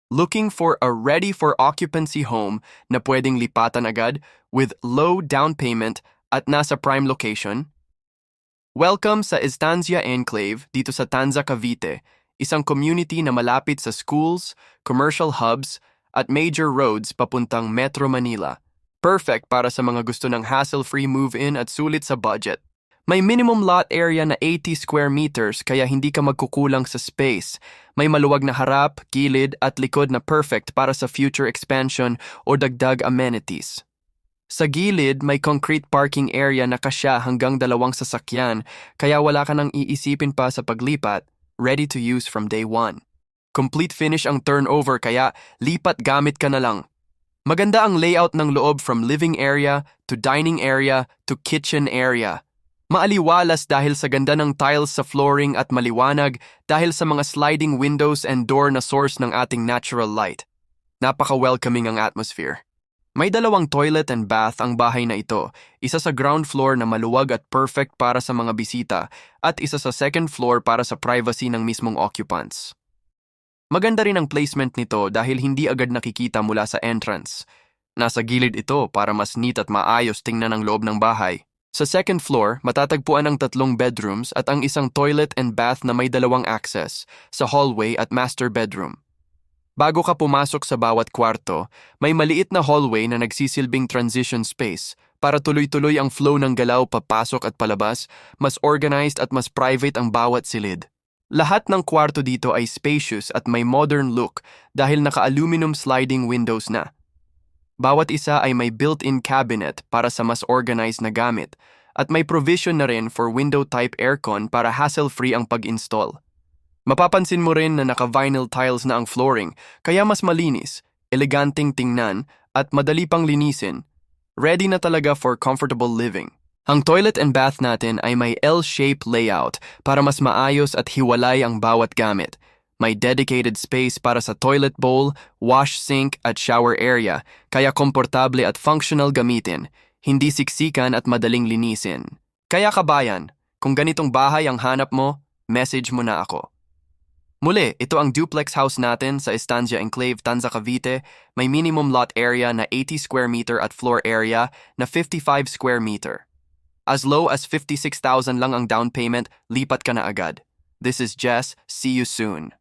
Looking for a ready-for-occupancy home na pwedeng lipatan agad with low down payment at nasa prime location? Welcome sa Estancia Enclave dito sa Tanza, Cavite, isang community na malapit sa schools, commercial hubs, at major roads papuntang Metro Manila. Perfect para sa mga gusto ng hassle-free move-in at sulit sa budget. May minimum lot area na 80 square meters kaya hindi ka magkukulang sa space. May maluwag na harap, gilid at likod na perfect para sa future expansion o dagdag amenities. Sa gilid, may concrete parking area na kasya hanggang 2 sasakyan kaya wala ka nang iisipin pa sa paglipat, ready to use from day 1. Complete finish ang turnover kaya lipat gamit ka na lang. Maganda ang layout ng loob from living area to dining area to kitchen area. Maaliwalas dahil sa ganda ng tiles sa flooring at maliwanag dahil sa mga sliding windows and door na source ng ating natural light. Napaka-welcoming ang atmosphere. May 2 toilet and bath ang bahay na ito, isa sa ground floor na maluwag at perfect para sa mga bisita at isa sa second floor para sa privacy ng mismong occupants. Maganda rin ang placement nito dahil hindi agad nakikita mula sa entrance. Nasa gilid ito para mas neat at maayos tingnan ang loob ng bahay. Sa second floor, matatagpuan ang 3 bedrooms at ang isang toilet and bath na may 2 access sa hallway at master bedroom. Bago ka pumasok sa bawat kwarto, may maliit na hallway na nagsisilbing transition space para tuloy-tuloy ang flow ng galaw papasok at palabas, mas organized at mas private ang bawat silid. Lahat ng kwarto dito ay spacious at may modern look dahil naka-aluminum sliding windows na. Bawat isa ay may built-in cabinet para sa mas organized na gamit at may provision na rin for window-type aircon para hassle-free ang pag-install. Mapapansin mo rin na naka-vinyl tiles na ang flooring kaya mas malinis, eleganteng tingnan at madali pang linisin. Ready na talaga for comfortable living. Ang toilet and bath natin ay may L-shape layout para mas maayos at hiwalay ang bawat gamit. May dedicated space para sa toilet bowl, wash sink at shower area, kaya komportable at functional gamitin, hindi siksikan at madaling linisin. Kaya kabayan, kung ganitong bahay ang hanap mo, message mo na ako. Muli, ito ang duplex house natin sa Estancia Enclave, Tanza, Cavite. May minimum lot area na 80 square meter at floor area na 55 square meter. As low as 56,000 lang ang down payment, lipat ka na agad. This is Jess. See you soon.